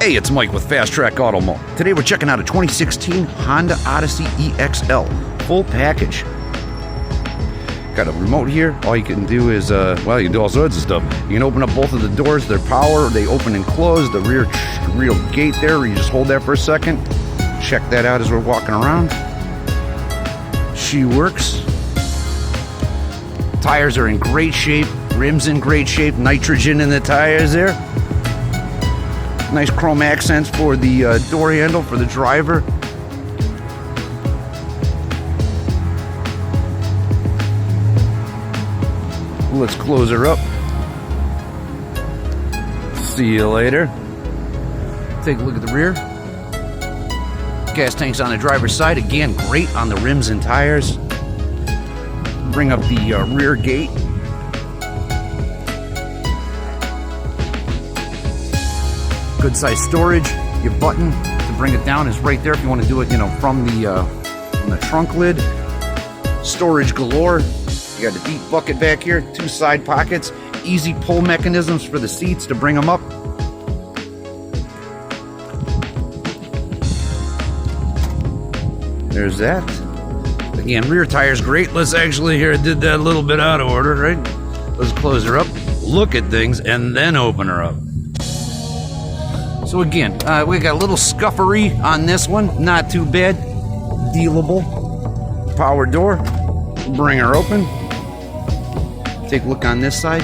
Hey, it's Mike with Fast Track Auto Mall. Today we're checking out a 2016 Honda Odyssey EXL. Full package. Got a remote here. All you can do is, well, you can do all sorts of stuff. You can open up both of the doors. They're power. They open and close. The rear gate there, where you just hold that for a second. Check that out as we're walking around. She works. Tires are in great shape. Rims in great shape. Nitrogen in the tires there. Nice chrome accents for the door handle for the driver. Let's close her up. See you later. Take a look at the rear. Gas tank's on the driver's side. Again, great on the rims and tires. Bring up the rear gate. Good size storage. Your button to bring it down is right there if you want to do it, from the trunk lid. Storage galore. You got a deep bucket back here, 2 side pockets, easy pull mechanisms for the seats to bring them up. There's that. Again, rear tire's great. Let's actually, here, I did that a little bit out of order, right? Let's close her up, look at things, and then open her up. So again, we got a little scuffery on this one. Not too bad. Dealable. Power door. Bring her open. Take a look on this side.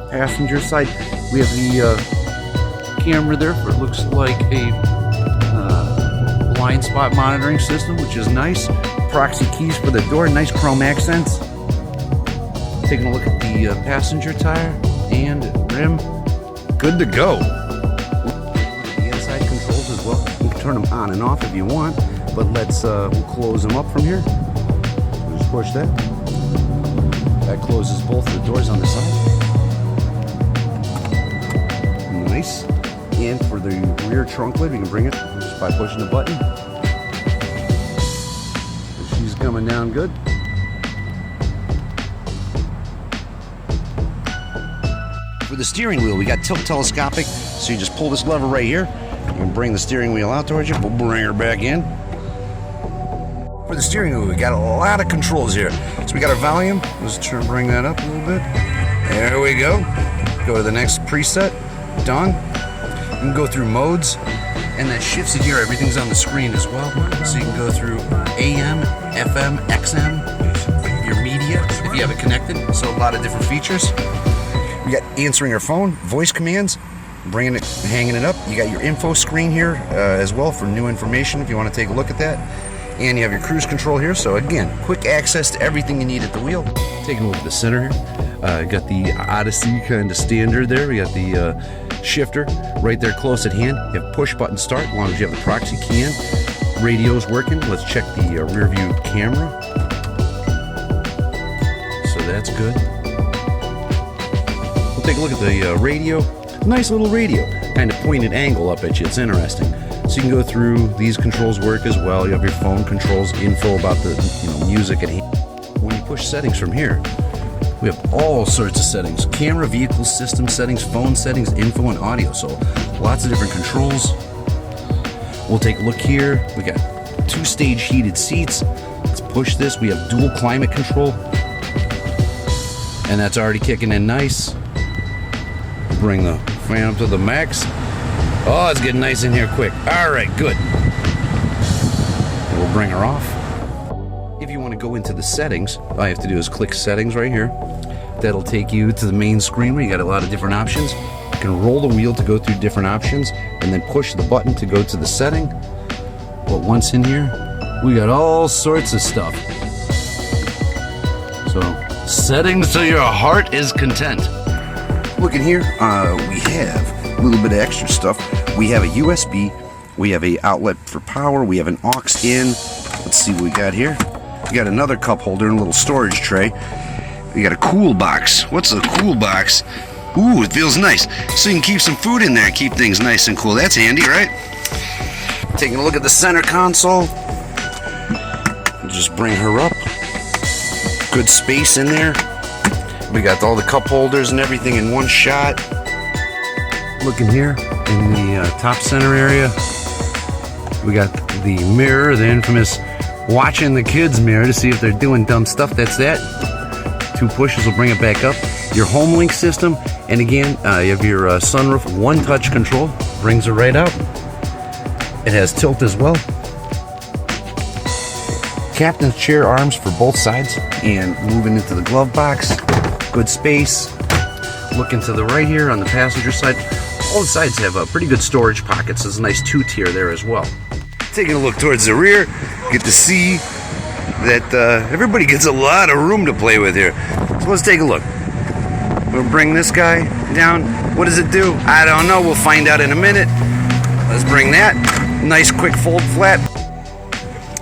Passenger side. We have the camera there for it looks like a blind spot monitoring system, which is nice. Proxy keys for the door. Nice chrome accents. Taking a look at the passenger tire and rim. Good to go. The inside controls as well. You can turn them on and off if you want, but let's we'll close them up from here. Just push that. That closes both the doors on the side. Nice. And for the rear trunk lid, we can bring it just by pushing the button. She's coming down good. For the steering wheel, we got tilt telescopic, so you just pull this lever right here. You can bring the steering wheel out towards you. We'll bring her back in. For the steering wheel, we got a lot of controls here. So we got our volume. Let's try to bring that up a little bit. There we go. Go to the next preset. Done. You can go through modes, and that shifts it here. Everything's on the screen as well. So you can go through AM, FM, XM, your media, if you have it connected. So a lot of different features. You got answering your phone, voice commands, bringing it, hanging it up. You got your info screen here as well for new information if you want to take a look at that. And you have your cruise control here. So again, quick access to everything you need at the wheel. Taking a look at the center here. Got the Odyssey kind of standard there. We got the shifter right there close at hand. You have push button start as long as you have the proxy key in. Radio's working. Let's check the rear view camera. So that's good. Take a look at the radio. Nice little radio, kind of pointed angle up at you. It's interesting. So you can go through, these controls work as well. You have your phone controls, info about the music at hand. When you push settings from here, we have all sorts of settings. Camera, vehicle system settings, phone settings, info, and audio. So lots of different controls. We'll take a look here. We got 2-stage heated seats. Let's push this. We have dual climate control. And that's already kicking in nice. Bring the fan up to the max. Oh, it's getting nice in here quick. All right, good. We'll bring her off. If you want to go into the settings, all you have to do is click settings right here. That'll take you to the main screen where you got a lot of different options. You can roll the wheel to go through different options and then push the button to go to the setting. But once in here, we got all sorts of stuff. So, settings so your heart is content. Looking here, we have a little bit of extra stuff. We have a USB, we have a outlet for power, we have an aux in. Let's see what we got here. We got another cup holder and a little storage tray. We got a cool box. What's a cool box? Ooh, it feels nice. So you can keep some food in there and keep things nice and cool. That's handy, right? Taking a look at the center console. Just bring her up. Good space in there. We got all the cup holders and everything in one shot. Looking here in the top center area, we got the mirror, the infamous watching the kids mirror to see if they're doing dumb stuff. That's that. 2 pushes will bring it back up. Your home link system, and again, you have your sunroof one-touch control. Brings it right out. It has tilt as well. Captain's chair arms for both sides, and moving into the glove box. Good space. Looking to the right here on the passenger side. All the sides have pretty good storage pockets. There's a nice 2-tier there as well. Taking a look towards the rear, get to see that everybody gets a lot of room to play with here. So let's take a look. We'll bring this guy down. What does it do? I don't know. We'll find out in a minute. Let's bring that. Nice quick fold flat.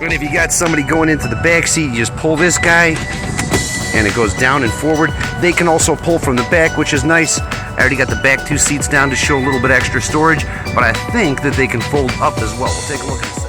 And if you got somebody going into the back seat, you just pull this guy and it goes down and forward. They can also pull from the back, which is nice. I already got the back 2 seats down to show a little bit extra storage, but I think that they can fold up as well. We'll take a look at this.